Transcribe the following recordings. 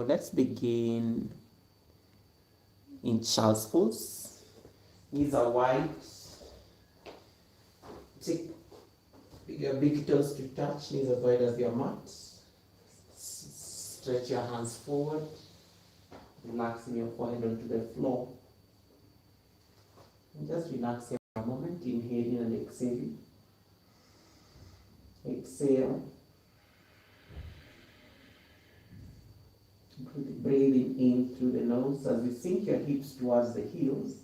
Let's begin in child's pose. Knees are wide. Take your big toes to touch, knees as wide as your mat. Stretch your hands forward, relaxing your forehead onto the floor. And just relax here for a moment, inhaling and exhaling. Exhale. Breathing in through the nose as you sink your hips towards the heels.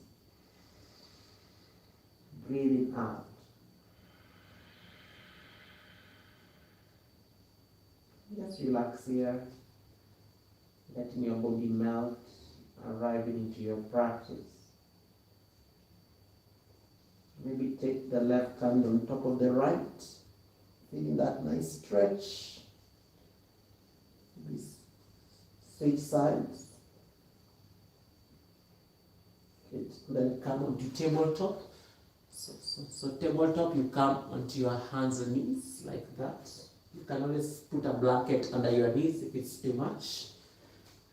Breathing out. Just relax here, letting your body melt, arriving into your practice. Maybe take the left hand on top of the right, feeling that nice stretch. Switch sides. Good. Then come onto tabletop. So tabletop, you come onto your hands and knees like that. You can always put a blanket under your knees if it's too much.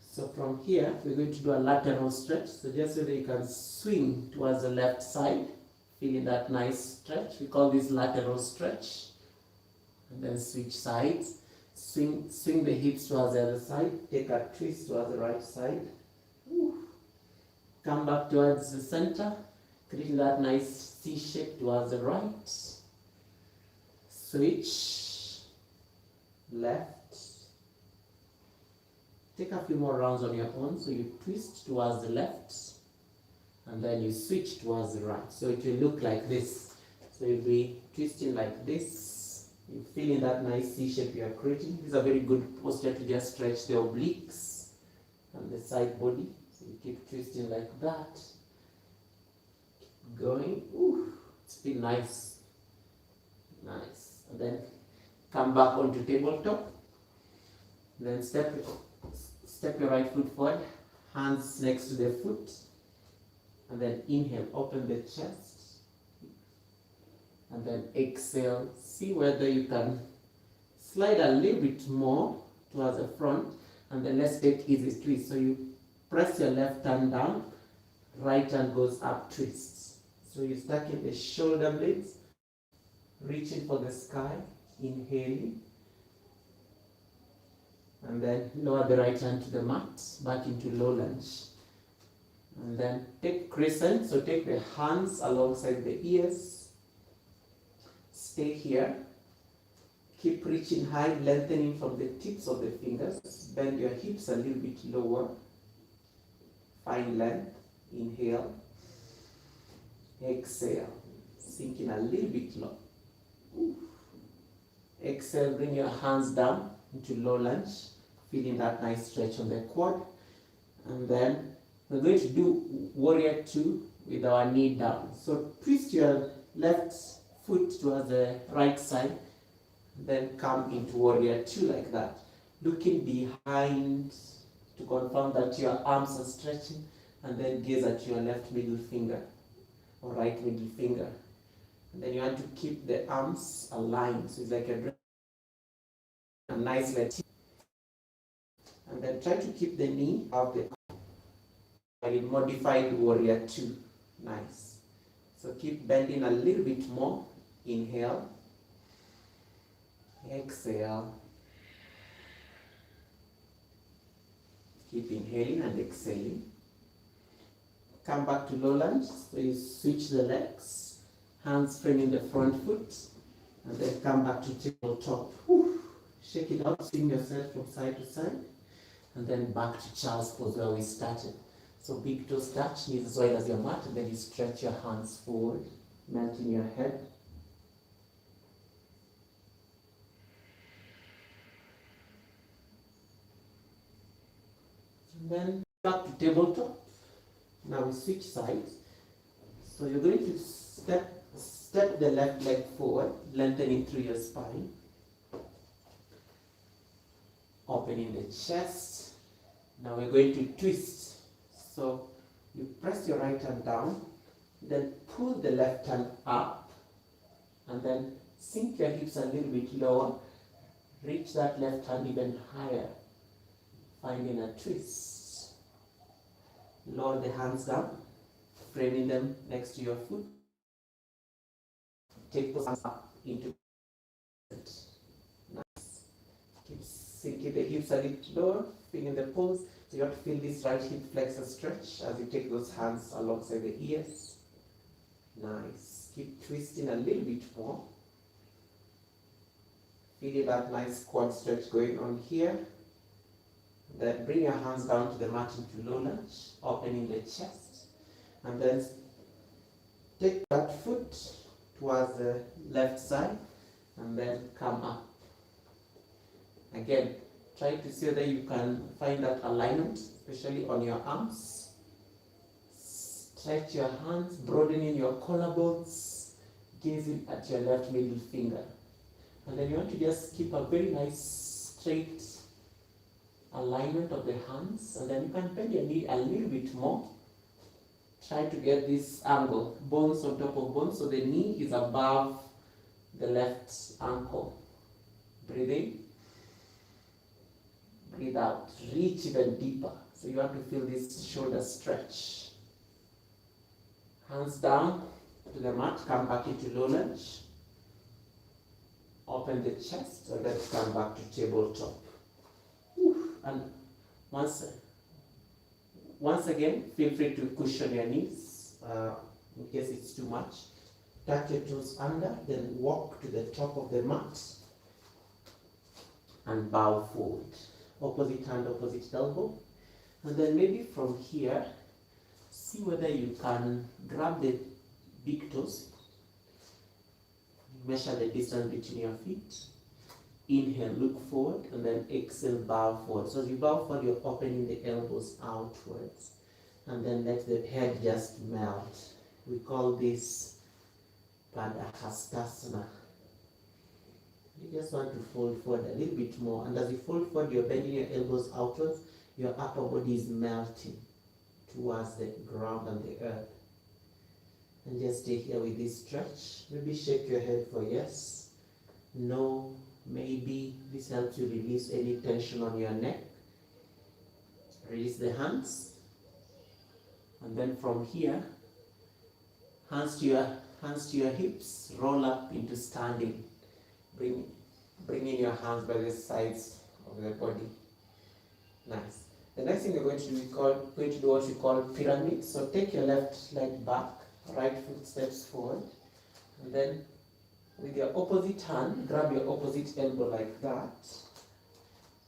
So from here, we're going to do a lateral stretch. So just so that you can swing towards the left side, feeling that nice stretch. We call this lateral stretch. And then switch sides. Swing the hips towards the other side. Take a twist towards the right side. Woo. Come back towards the center, creating that nice C shape towards the right. Switch. Left. Take a few more rounds on your own. So you twist towards the left. And then you switch towards the right. So it will look like this. So you'll be twisting like this. You're feeling that nice C shape you are creating. This is a very good posture to just stretch the obliques and the side body. So you keep twisting like that. Keep going. Ooh, it's been nice. Nice. And then come back onto tabletop. Then step your right foot forward. Hands next to the foot. And then inhale, open the chest. And then exhale, see whether you can slide a little bit more towards the front, and then let's take easy twist. So you press your left hand down, right hand goes up, twist. So you stack in the shoulder blades, reaching for the sky, inhaling, and then lower the right hand to the mat, back into low lunge. And then take crescent, so take the hands alongside the ears. Stay here. Keep reaching high, lengthening from the tips of the fingers. Bend your hips a little bit lower. Find length. Inhale. Exhale. Sinking a little bit low. Exhale, bring your hands down into low lunge. Feeling that nice stretch on the quad. And then we're going to do warrior two with our knee down. So twist your left foot towards the right side, then come into warrior two like that. Looking behind to confirm that your arms are stretching, and then gaze at your left middle finger or right middle finger. And then you want to keep the arms aligned, so it's like a nice let. And then try to keep the knee out the arm. In modified warrior two. Nice. So keep bending a little bit more. Inhale, exhale, keep inhaling and exhaling. Come back to low lunge, so you switch the legs, hands framing the front foot, and then come back to tabletop. Shake it out, swing yourself from side to side, and then back to child's pose where we started. So big toes touch, knees as wide as your mat, and then you stretch your hands forward, melting your head. Then back to tabletop. Now we switch sides. So you're going to step the left leg forward, lengthening through your spine. Opening the chest. Now we're going to twist. So you press your right hand down, then pull the left hand up, and then sink your hips a little bit lower. Reach that left hand even higher. finding a twist. Lower the hands down, framing them next to your foot. Take those hands up into it. Nice. Keep sinking the hips a little lower, feeling the pose. So you have to feel this right hip flexor stretch as you take those hands alongside the ears. Nice. Keep twisting a little bit more. Feeling that nice quad stretch going on here. Then bring your hands down to the mat into low lunge, opening the chest. And then take that foot towards the left side and then come up. Again, try to see whether you can find that alignment, especially on your arms. Stretch your hands, broadening your collarbones, gazing at your left middle finger. And then you want to just keep a very nice straight alignment of the hands, and then you can bend your knee a little bit more. Try to get this angle, bones on top of bones, so the knee is above the left ankle. Breathe in, breathe out, reach even deeper. So you want to feel this shoulder stretch. Hands down to the mat, come back into low lunge. Open the chest, and then come back to tabletop. And once again, feel free to cushion your knees in case it's too much. Tuck your toes under, then walk to the top of the mat and bow forward. Opposite hand, opposite elbow. And then maybe from here, see whether you can grab the big toes. Measure the distance between your feet. Inhale, look forward, and then exhale, bow forward. So as you bow forward, you're opening the elbows outwards. And then let the head just melt. We call this Padahastasana. You just want to fold forward a little bit more. And as you fold forward, you're bending your elbows outwards. Your upper body is melting towards the ground and the earth. And just stay here with this stretch. Maybe shake your head for yes, no, maybe. This helps you release any tension on your neck. Release the hands. And then from here, hands to your hips, roll up into standing. Bring in your hands by the sides of the body. Nice. The next thing we're going to do, we're going to do what we call pyramid. So take your left leg back, right foot steps forward, and then with your opposite hand, grab your opposite elbow like that.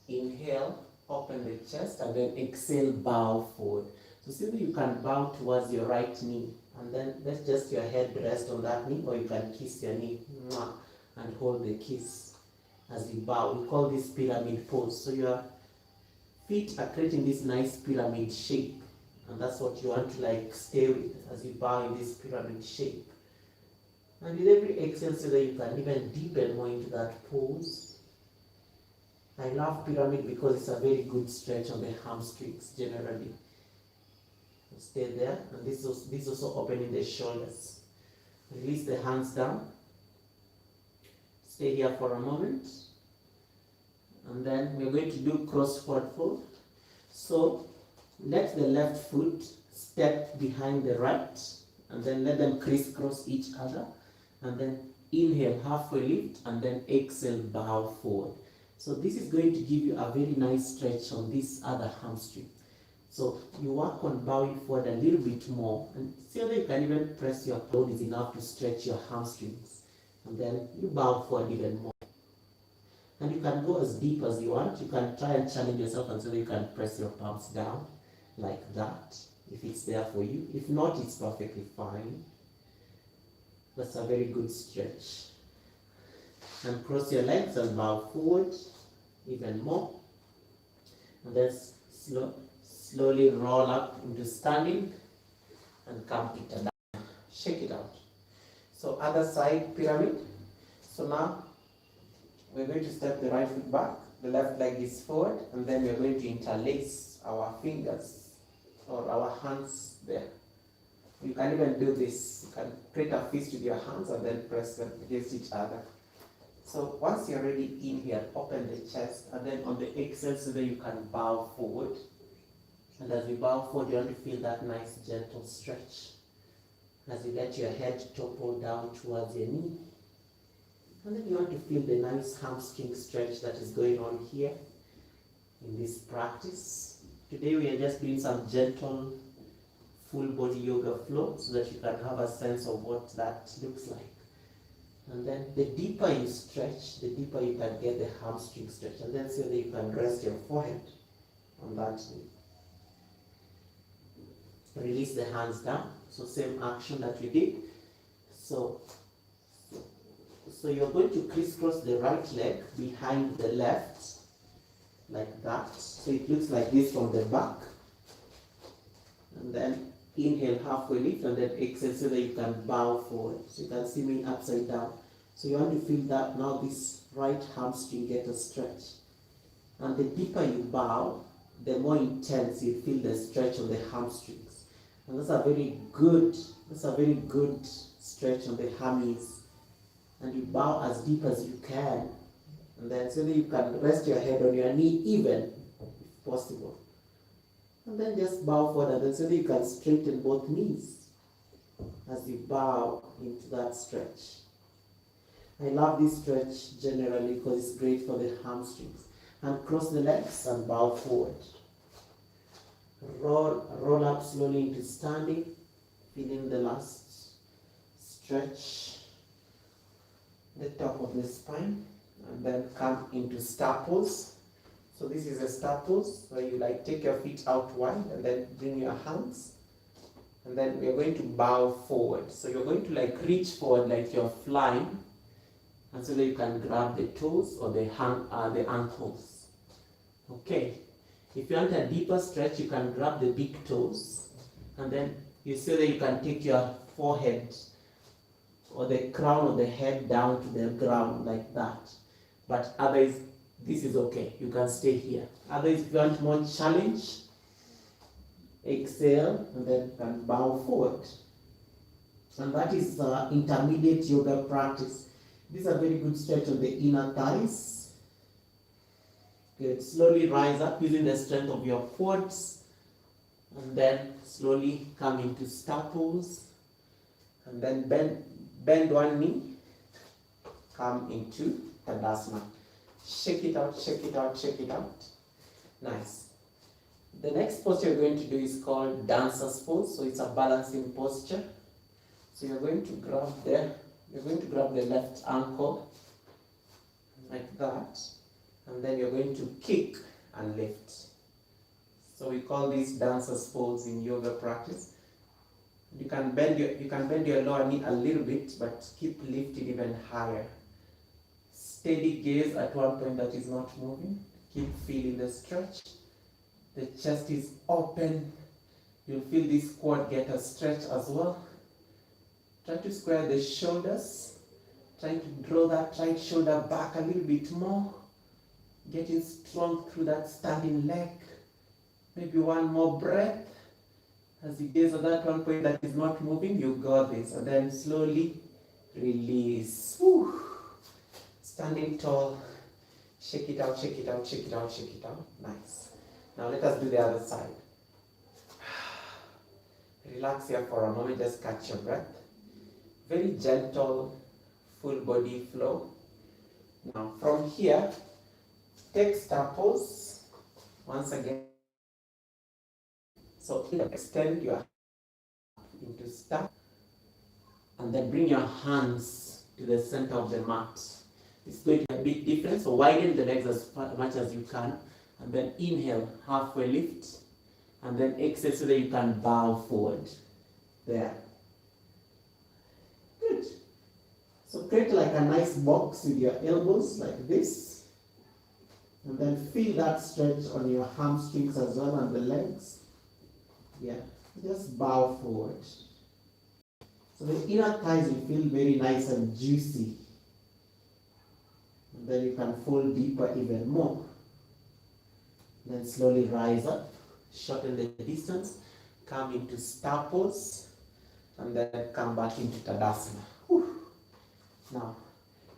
Inhale, open the chest, and then exhale, bow forward. So see that you can bow towards your right knee, and then let just your head rest on that knee, or you can kiss your knee and hold the kiss as you bow. We call this pyramid pose. So your feet are creating this nice pyramid shape, and that's what you want to like stay with as you bow in this pyramid shape. And with every exhale, so that you can even deepen more into that pose. I love pyramid because it's a very good stretch on the hamstrings generally. Stay there, and this also opening the shoulders. Release the hands down. Stay here for a moment. And then we're going to do cross forward fold. So let the left foot step behind the right, and then let them crisscross each other. And then inhale, halfway lift, and then exhale, bow forward. So this is going to give you a very nice stretch on this other hamstring. So you work on bowing forward a little bit more, and see whether you can even press your load is enough to stretch your hamstrings. And then you bow forward even more. And you can go as deep as you want. You can try and challenge yourself until you can press your palms down like that, if it's there for you. If not, it's perfectly fine. That's a very good stretch. And cross your legs and bow forward even more. And then slowly roll up into standing and come it down. Shake it out. So other side pyramid. So now we're going to step the right foot back, the left leg is forward, and then we're going to interlace our fingers or our hands there. You can even do this. You can create a fist with your hands and then press them against each other. So once you're ready, inhale, open the chest, and then on the exhale, so that you can bow forward. And as you bow forward, you want to feel that nice gentle stretch. As you let your head topple down towards your knee. And then you want to feel the nice hamstring stretch that is going on here in this practice. Today we are just doing some gentle full body yoga flow so that you can have a sense of what that looks like. And then the deeper you stretch, the deeper you can get the hamstring stretch. And then so that you can rest your forehead on that knee. Release the hands down. So same action that we did. So you're going to crisscross the right leg behind the left, like that. So it looks like this from the back. And then inhale, halfway lift, and then exhale so that you can bow forward. So you can see me upside down. So you want to feel that now this right hamstring get a stretch. And the deeper you bow, the more intense you feel the stretch on the hamstrings. And that's a very good stretch on the hammies. And you bow as deep as you can. And then so that you can rest your head on your knee even, if possible. And then just bow forward, and then so that you can straighten both knees as you bow into that stretch. I love this stretch generally because it's great for the hamstrings. And cross the legs and bow forward. Roll up slowly into standing, feeling the last stretch, the top of the spine, and then come into star pose. So this is a star pose where you take your feet out wide and then bring your hands, and then we are going to bow forward. So you're going to reach forward like you're flying, and so that you can grab the toes or the ankles. Okay. If you want a deeper stretch, you can grab the big toes, and then you see that you can take your forehead or the crown of the head down to the ground like that. But otherwise, this is okay. You can stay here. Otherwise, if you want more challenge, exhale, and then you can bow forward. And that is intermediate yoga practice. This is a very good stretch on the inner thighs. Good. Slowly rise up using the strength of your quads, and then slowly come into star pose, and then bend one knee, come into Tadasana. Shake it out, shake it out, shake it out. Nice. The next posture you're going to do is called dancer's pose. So it's a balancing posture. So you're going to grab the left ankle like that. And then you're going to kick and lift. So we call this dancer's pose in yoga practice. You can bend your lower knee a little bit, but keep lifting even higher. Steady gaze at one point that is not moving. Keep feeling the stretch. The chest is open. You'll feel this quad get a stretch as well. Try to square the shoulders. Try to draw that right shoulder back a little bit more. Getting strong through that standing leg. Maybe one more breath. As you gaze at that one point that is not moving, you got this. And then slowly release. Whew. Standing tall. Shake it out, shake it out, shake it out, shake it out. Nice. Now let us do the other side. Relax here for a moment, just catch your breath. Very gentle, full body flow. Now from here, take star pose once again. So extend your hand into star, and then bring your hands to the center of the mat. It's going to be a bit different, so widen the legs as much as you can, and then inhale, halfway lift, and then exhale so that you can bow forward. There. Good. So create like a nice box with your elbows like this. And then feel that stretch on your hamstrings as well and the legs. Yeah, just bow forward. So the inner thighs will feel very nice and juicy. And then you can fold deeper even more. Then slowly rise up, shorten the distance, come into star pose, and then come back into Tadasana. Whew. Now,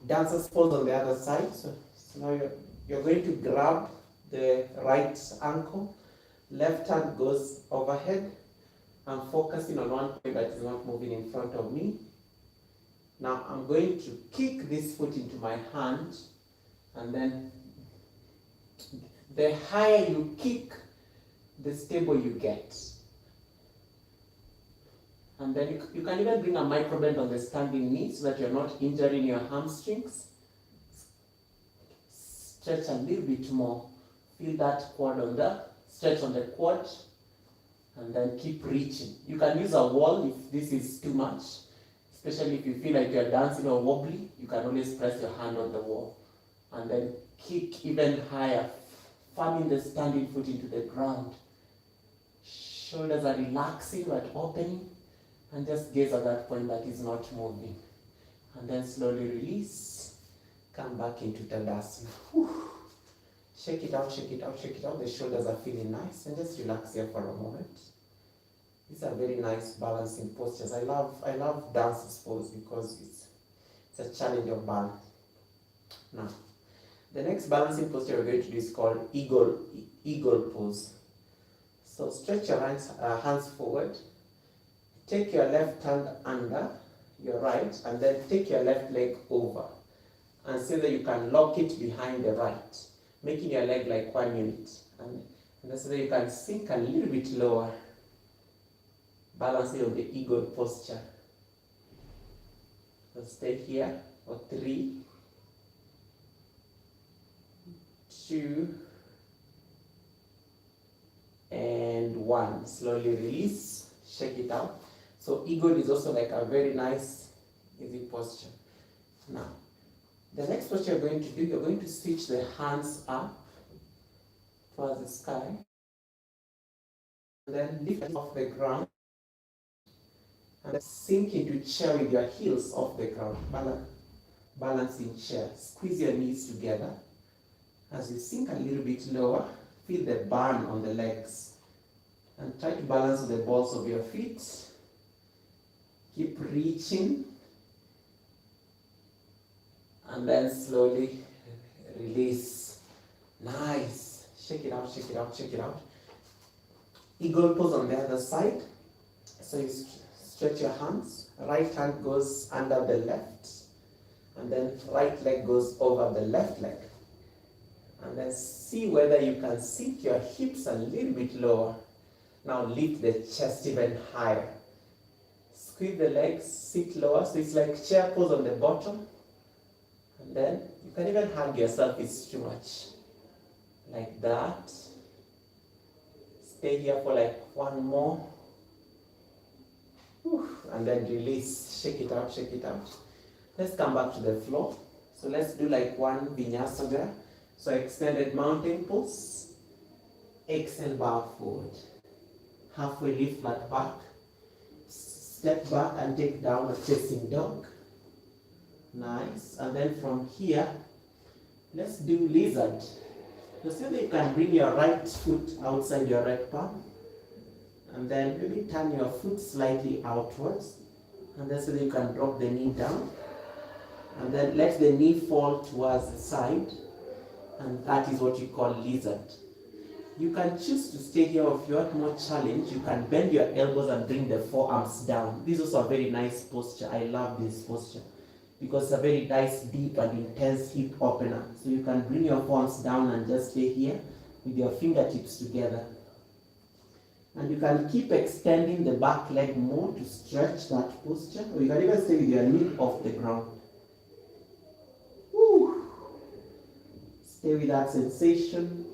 Dancer's pose on the other side. So now you're going to grab the right ankle, left hand goes overhead. I'm focusing on one point that is not moving in front of me. Now I'm going to kick this foot into my hand, and then the higher you kick, the stable you get. And then you can even bring a micro bend on the standing knee so that you're not injuring your hamstrings. Stretch a little bit more. Feel that quad on the, stretch on the quad, and then keep reaching. You can use a wall if this is too much, especially if you feel like you're dancing or wobbly. You can always press your hand on the wall and then kick even higher, firming the standing foot into the ground. Shoulders are relaxing but opening, and just gaze at that point that is not moving. And then slowly release, come back into Tadasana. Whew. Shake it out, shake it out, shake it out. The shoulders are feeling nice, and just relax here for a moment. These are very nice balancing postures. I love dancer's pose because it's a challenge of balance. Now, the next balancing posture we're going to do is called eagle pose. So stretch your hands forward. Take your left hand under your right, and then take your left leg over. And so that you can lock it behind the right, making your leg like 1 unit. And so that you can sink a little bit lower, balancing on the eagle posture. So stay here for 3, 2, and 1. Slowly release, shake it out. So eagle is also like a very nice, easy posture. Now, the next posture you're going to do, you're going to switch the hands up towards the sky, and then lift it off the ground, and then sink into chair with your heels off the ground. Balancing chair. Squeeze your knees together. As you sink a little bit lower, feel the burn on the legs, and try to balance the balls of your feet. Keep reaching, and then slowly release. Nice. Shake it out, shake it out, shake it out. Eagle pose on the other side. So you stretch your hands. Right hand goes under the left, and then right leg goes over the left leg. And then see whether you can sink your hips a little bit lower. Now lift the chest even higher. Squeeze the legs, sit lower, so it's like chair pose on the bottom. And then you can even hug yourself if it's too much. Like that. Stay here for like 1 more. And then release, shake it out, shake it out. Let's come back to the floor. So let's do like 1 vinyasa there. So extended mountain pose. Exhale, bow forward. Halfway lift, flat back. Step back and take down a facing dog. Nice. And then from here, let's do lizard. So see that you can bring your right foot outside your right palm. And then maybe turn your foot slightly outwards. And then so that you can drop the knee down. And then let the knee fall towards the side. And that is what you call lizard. You can choose to stay here, or if you want more challenge, you can bend your elbows and bring the forearms down. This is also a very nice posture. I love this posture because it's a very nice, deep and intense hip opener. So you can bring your forearms down and just stay here with your fingertips together. And you can keep extending the back leg more to stretch that posture, or you can even stay with your knee off the ground. Woo. Stay with that sensation.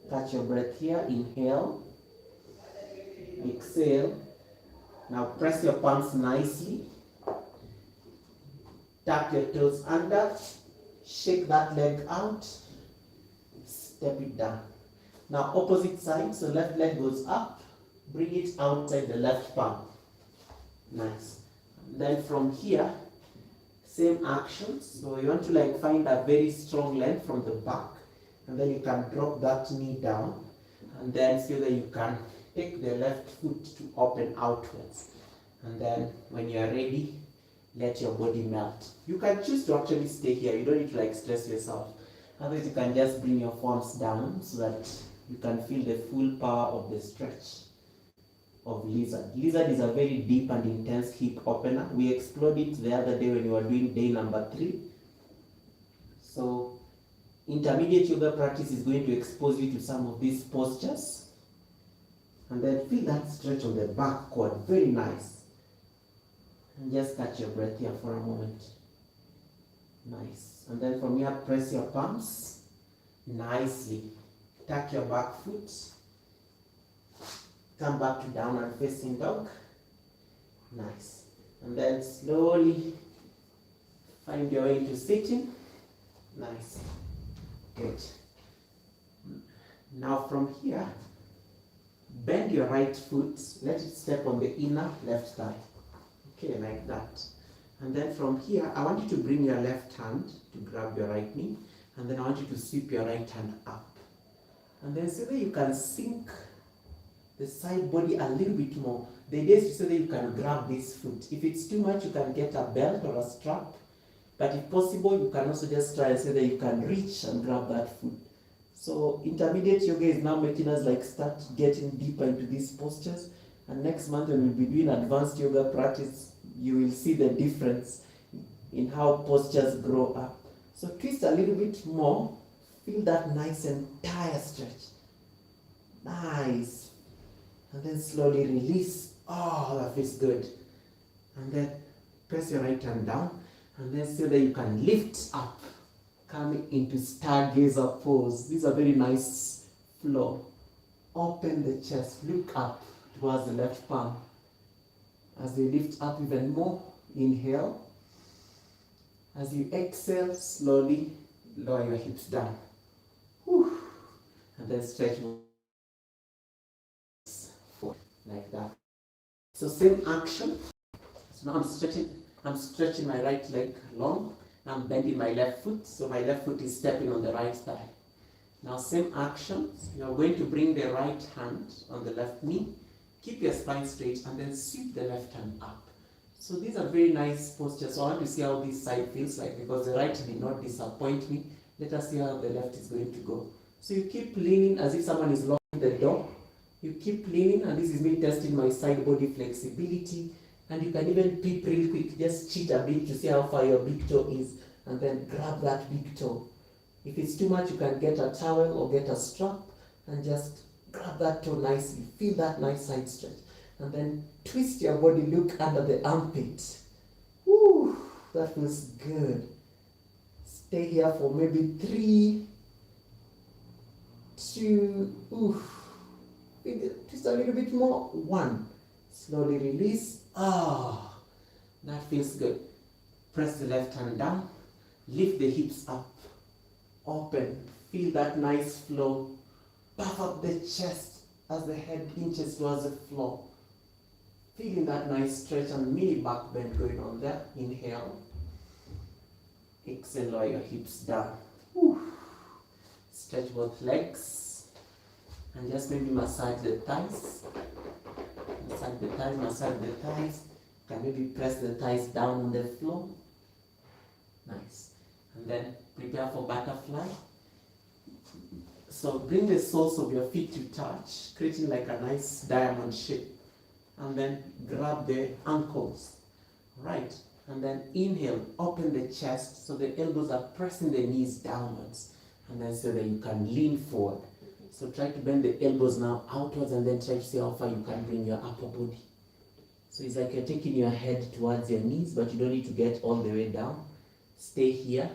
Catch your breath here. Inhale. Exhale. Now press your palms nicely. Tap your toes under. Shake that leg out. Step it down. Now opposite side. So left leg goes up. Bring it outside the left palm. Nice. And then from here, same action. So you want to like find a very strong length from the back. And then you can drop that knee down, and then so that you can take the left foot to open outwards. And then when you are ready, let your body melt. You can choose to actually stay here. You don't need to like stress yourself. Otherwise, you can just bring your forearms down so that you can feel the full power of the stretch of lizard. Lizard is a very deep and intense hip opener. We explored it the other day when we were doing day number 3. So intermediate yoga practice is going to expose you to some of these postures. And then feel that stretch of the back quad, very nice. And just catch your breath here for a moment. Nice. And then from here, press your palms nicely. Tuck your back foot. Come back to downward facing dog. Nice. And then slowly find your way into sitting. Nice. Good. Now from here, bend your right foot. Let it step on the inner left thigh. Okay, like that. And then from here, I want you to bring your left hand to grab your right knee. And then I want you to sweep your right hand up. And then so that you can sink the side body a little bit more. The idea is so that you can grab this foot. If it's too much, you can get a belt or a strap. But if possible, you can also just try and say that you can reach and grab that foot. So intermediate yoga is now making us like start getting deeper into these postures. And next month when we'll be doing advanced yoga practice, you will see the difference in how postures grow up. So twist a little bit more. Feel that nice entire stretch. Nice. And then slowly release. Oh, that feels good. And then press your right hand down. And then so that you can lift up. Come into stargazer pose. These are very nice flow. Open the chest. Look up towards the left palm. As you lift up even more, inhale. As you exhale, slowly lower your hips down. Whew. And then stretch forward like that. So same action. So now I'm stretching my right leg long. I'm bending my left foot, so my left foot is stepping on the right thigh. Now same action. You're going to bring the right hand on the left knee. Keep your spine straight and then sweep the left hand up. So these are very nice postures. So I want to see how this side feels like because the right did not disappoint me. Let us see how the left is going to go. So you keep leaning as if someone is locking the door. You keep leaning, and this is me testing my side body flexibility. And you can even peep real quick, just cheat a bit to see how far your big toe is, and then grab that big toe. If it's too much, you can get a towel or get a strap and just grab that toe nicely. Feel that nice side stretch. And then twist your body, look under the armpit. Woo, that feels good. Stay here for maybe 3, 2, twist a little bit more. 1. Slowly release. Ah, that feels good. Press the left hand down. Lift the hips up. Open. Feel that nice flow. Puff up the chest as the head inches towards the floor. Feeling that nice stretch and mini back bend going on there. Inhale. Exhale, lower your hips down. Whew. Stretch both legs. And just maybe massage the thighs. Massage the thighs, massage the thighs. You can maybe press the thighs down on the floor. Nice. And then prepare for butterfly. So bring the soles of your feet to touch, creating like a nice diamond shape. And then grab the ankles. Right. And then inhale, open the chest so the elbows are pressing the knees downwards. And then so that you can lean forward. So try to bend the elbows now outwards and then try to see how far you can bring your upper body. So it's like you're taking your head towards your knees, but you don't need to get all the way down. Stay here.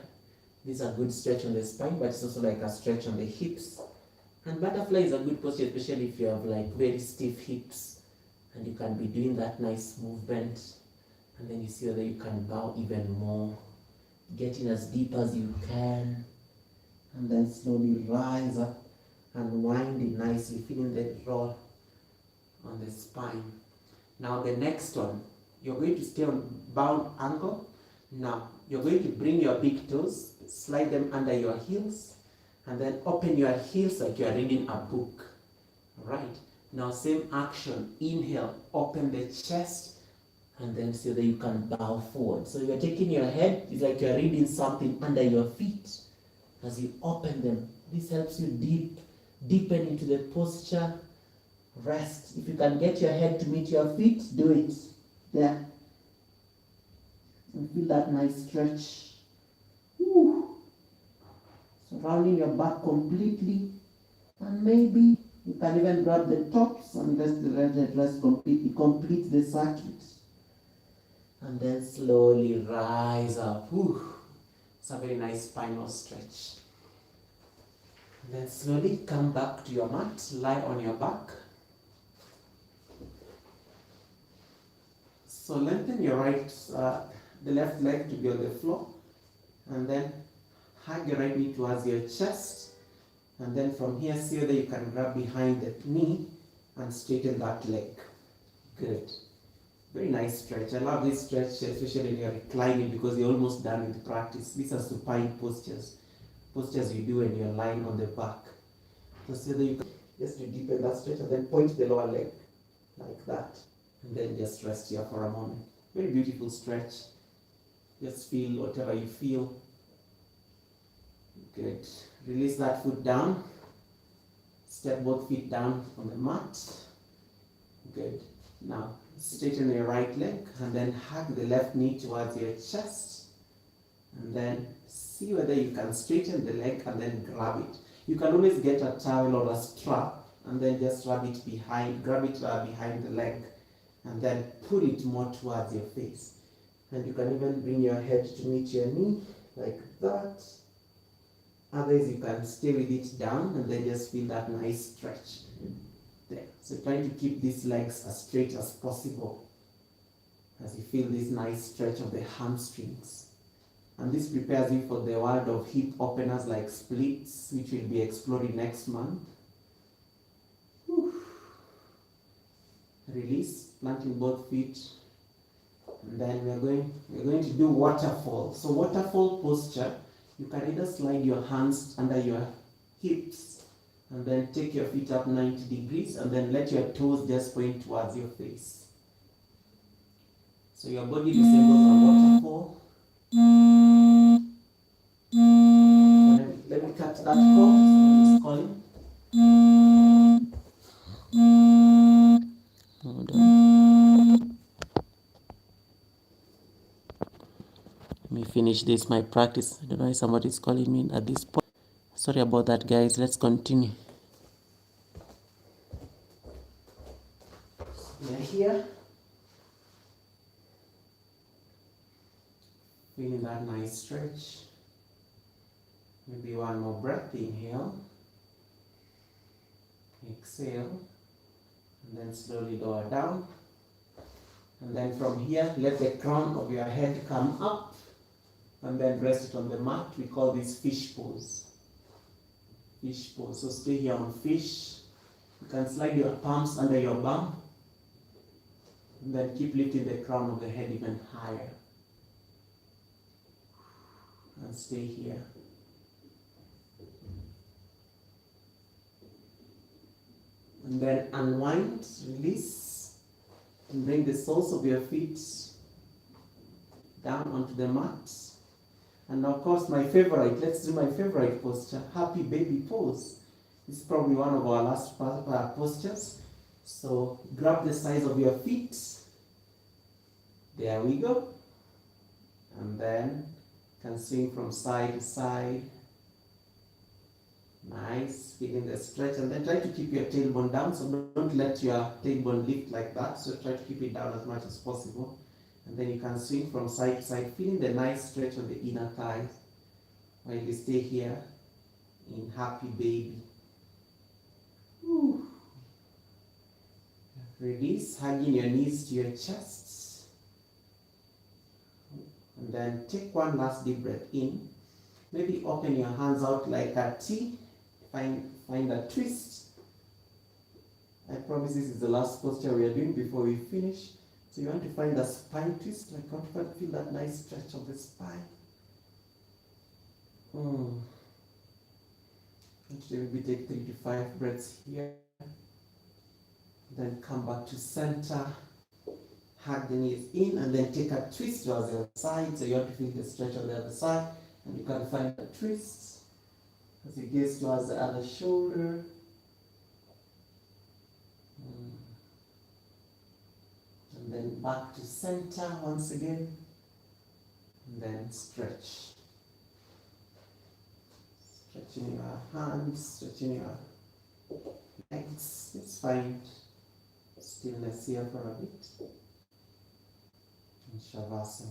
This is a good stretch on the spine, but it's also like a stretch on the hips. And butterfly is a good posture, especially if you have like very stiff hips. And you can be doing that nice movement. And then you see whether you can bow even more. Getting as deep as you can. And then slowly rise up and wind it nicely, feeling the roll on the spine. Now the next one, you're going to stay on bound angle. Now you're going to bring your big toes, slide them under your heels, and then open your heels like you're reading a book. Right. Now same action. Inhale, open the chest, And then so that you can bow forward. So you're taking your head, it's like you're reading something under your feet as you open them. This helps you deepen into the posture. Rest. If you can get your head to meet your feet, do it. There. And feel that nice stretch. Woo. Surrounding your back completely. And maybe you can even grab the tops and rest the rest completely. Complete the circuit. And then slowly rise up. Whew. It's a very nice spinal stretch. And then slowly come back to your mat, lie on your back. So lengthen your the left leg to be on the floor. And then hug your right knee towards your chest. And then from here, see whether you can grab behind the knee and straighten that leg. Good. Very nice stretch. I love this stretch, especially when you're reclining, because you're almost done with the practice. These are supine postures. Postures you do when you're lying on the back. So see whether you can just to deepen that stretch and then point the lower leg like that. And then just rest here for a moment. Very beautiful stretch. Just feel whatever you feel. Good. Release that foot down. Step both feet down on the mat. Good. Now, straighten your right leg and then hug the left knee towards your chest. And then see whether you can straighten the leg and then grab it. You can always get a towel or a strap and then just grab it behind the leg and then pull it more towards your face. And you can even bring your head to meet your knee like that. Otherwise, you can stay with it down and then just feel that nice stretch there. So trying to keep these legs as straight as possible as you feel this nice stretch of the hamstrings. And this prepares you for the world of hip openers like splits, which we'll be exploring next month. Whew. Release, planting both feet. And then we're going to do waterfall. So waterfall posture, you can either slide your hands under your hips and then take your feet up 90 degrees and then let your toes just point towards your face. So your body resembles a waterfall. Let me cut that call. Someone is calling. Hold on. Let me finish this, my practice. I don't know why somebody's calling me at this point. Sorry about that, guys. Let's continue. We are here. Feeling that nice stretch. Maybe one more breath. Inhale. Exhale. And then slowly lower down. And then from here, let the crown of your head come up. And then rest it on the mat. We call this fish pose. Fish pose. So stay here on fish. You can slide your palms under your bum. And then keep lifting the crown of the head even higher. And stay here. And then unwind, release, and bring the soles of your feet down onto the mat. And of course, my favorite, let's do my favorite posture, happy baby pose. This is probably one of our last postures. So grab the sides of your feet. There we go. And then can swing from side to side. Nice, feeling the stretch. And then try to keep your tailbone down. So don't let your tailbone lift like that. So try to keep it down as much as possible. And then you can swing from side to side, feeling the nice stretch on the inner thighs while you stay here in happy baby. Whew. Release, hugging your knees to your chest. And then take one last deep breath in. Maybe open your hands out like a T. Find a twist. I promise this is the last posture we are doing before we finish. So you want to find a spine twist, like you want to feel that nice stretch of the spine. Actually, maybe take 3 to 5 breaths here. Then come back to center. hug the knees in, and then take a twist towards the other side. So you have to feel the stretch on the other side, and you can find a twist as you gaze towards the other shoulder. And then back to center once again, and then stretch. Stretching your hands, stretching your legs. Let's find stillness here for a bit. And Shavasana.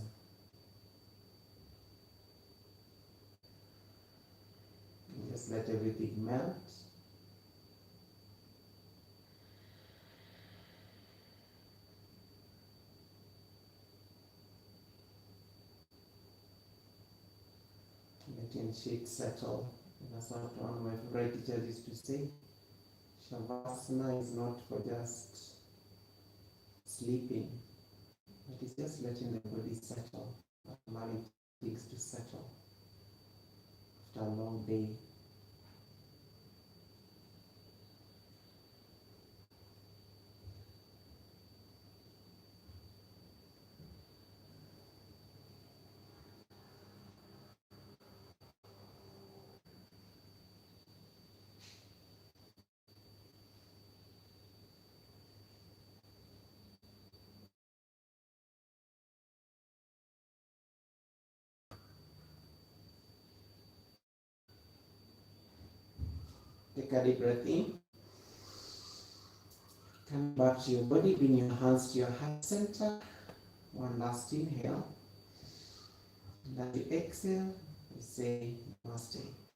And just let everything melt. Letting shake settle. And that's what one of my favorite teachers used to say. Shavasana is not for just sleeping, but it's just letting the body settle, allowing things to settle after a long day. Take a deep breath in. Come back to your body, bring your hands to your heart center. One last inhale. And as you exhale, you say Namaste.